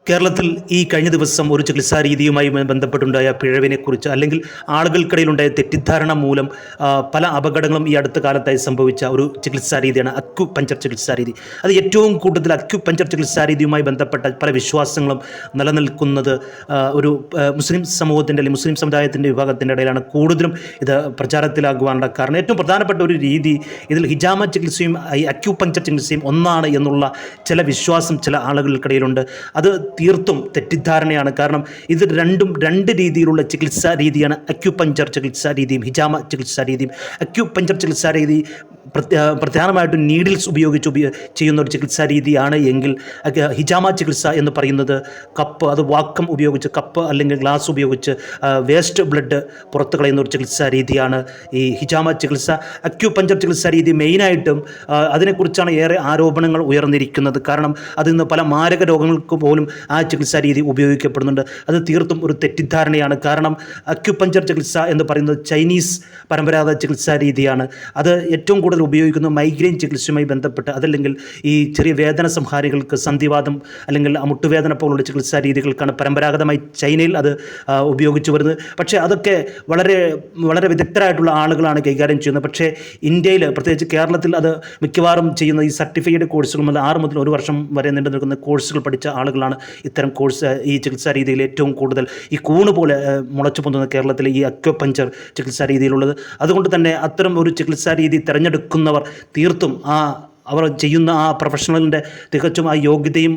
കേരളത്തിൽ ഈ കഴിഞ്ഞ ദിവസം ഒരു ചികിത്സാ രീതിയുമായി ബന്ധപ്പെട്ടുണ്ടായ പിഴവിനെക്കുറിച്ച് അല്ലെങ്കിൽ ആളുകൾക്കിടയിലുണ്ടായ തെറ്റിദ്ധാരണ മൂലം പല അപകടങ്ങളും ഈ അടുത്ത കാലത്തായി സംഭവിച്ച ഒരു ചികിത്സാ രീതിയാണ് അക്യുപഞ്ചർ ചികിത്സാ രീതി. അത് ഏറ്റവും കൂടുതൽ അക്യുപഞ്ചർ ചികിത്സാ രീതിയുമായി ബന്ധപ്പെട്ട പല വിശ്വാസങ്ങളും നിലനിൽക്കുന്നത് ഒരു മുസ്ലിം സമൂഹത്തിൻ്റെ അല്ലെങ്കിൽ മുസ്ലിം സമുദായത്തിൻ്റെ വിഭാഗത്തിൻ്റെ ഇടയിലാണ് കൂടുതലും ഇത് പ്രചാരത്തിലാകുവാനുള്ള കാരണം. ഏറ്റവും പ്രധാനപ്പെട്ട ഒരു രീതി ഇതിൽ ഹിജാമ ചികിത്സയും അക്യുപഞ്ചർ ചികിത്സയും ഒന്നാണ് എന്നുള്ള ചില വിശ്വാസം ചില ആളുകൾക്കിടയിലുണ്ട്. അത് തീർത്തും തെറ്റിദ്ധാരണയാണ്. കാരണം ഇത് രണ്ടും രണ്ട് രീതിയിലുള്ള ചികിത്സാ രീതിയാണ്. അക്യുപഞ്ചർ ചികിത്സാ രീതിയും ഹിജാമ ചികിത്സാ രീതിയും. അക്യുപഞ്ചർ ചികിത്സാ രീതി പ്രധാനമായിട്ടും നീഡിൽസ് ഉപയോഗിച്ച് ചെയ്യുന്ന ഒരു ചികിത്സാ രീതിയാണ് എങ്കിൽ ഹിജാമ ചികിത്സ എന്ന് പറയുന്നത് അത് വാക്കം ഉപയോഗിച്ച് അല്ലെങ്കിൽ ഗ്ലാസ് ഉപയോഗിച്ച് വേസ്റ്റ് ബ്ലഡ് പുറത്ത് കളയുന്ന ഒരു ചികിത്സാ രീതിയാണ് ഈ ഹിജാമ ചികിത്സ. അക്യുപഞ്ചർ ചികിത്സാ രീതി മെയിനായിട്ടും അതിനെക്കുറിച്ചാണ് ഏറെ ആരോപണങ്ങൾ ഉയർന്നിരിക്കുന്നത്. കാരണം അതിൽ നിന്ന് പല മാരക രോഗങ്ങൾക്ക് പോലും ആ ചികിത്സാ രീതി ഉപയോഗിക്കപ്പെടുന്നുണ്ട്. അത് തീർത്തും ഒരു തെറ്റിദ്ധാരണയാണ്. കാരണം അക്യുപഞ്ചർ ചികിത്സ എന്ന് പറയുന്നത് ചൈനീസ് പരമ്പരാഗത ചികിത്സാ രീതിയാണ്. അത് ഏറ്റവും കൂടുതൽ ഉപയോഗിക്കുന്നത് മൈഗ്രെയിൻ ചികിത്സയുമായി ബന്ധപ്പെട്ട് അതല്ലെങ്കിൽ ഈ ചെറിയ വേദന സംഹാരികൾക്ക്, സന്ധിവാദം അല്ലെങ്കിൽ മുട്ടുവേദന പോലുള്ള ചികിത്സാ രീതികൾക്കാണ് പരമ്പരാഗതമായി ചൈനയിൽ അത് ഉപയോഗിച്ചു വരുന്നത്. പക്ഷേ അതൊക്കെ വളരെ വളരെ വിദഗ്ധരായിട്ടുള്ള ആളുകളാണ് കൈകാര്യം ചെയ്യുന്നത്. പക്ഷേ ഇന്ത്യയിൽ പ്രത്യേകിച്ച് കേരളത്തിൽ അത് മിക്കവാറും ചെയ്യുന്ന ഈ സർട്ടിഫൈഡ് കോഴ്സുകൾ 6 മുതൽ 1 വർഷം വരെ നീണ്ടു നിൽക്കുന്ന കോഴ്സുകൾ പഠിച്ച ആളുകളാണ് ഇത്തരം ഈ ചികിത്സാ രീതിയിൽ ഏറ്റവും കൂടുതൽ ഈ കൂണ് പോലെ മുളച്ചു പൊന്തുന്ന കേരളത്തിലെ ഈ അക്യുപഞ്ചർ ചികിത്സാ രീതിയിലുള്ളത്. അതുകൊണ്ട് തന്നെ അത്തരം ഒരു ചികിത്സാ രീതി തിരഞ്ഞെടുക്കുന്നവർ തീർത്തും അവർ ചെയ്യുന്ന ആ പ്രൊഫഷണലിൻ്റെ തികച്ചും ആ യോഗ്യതയും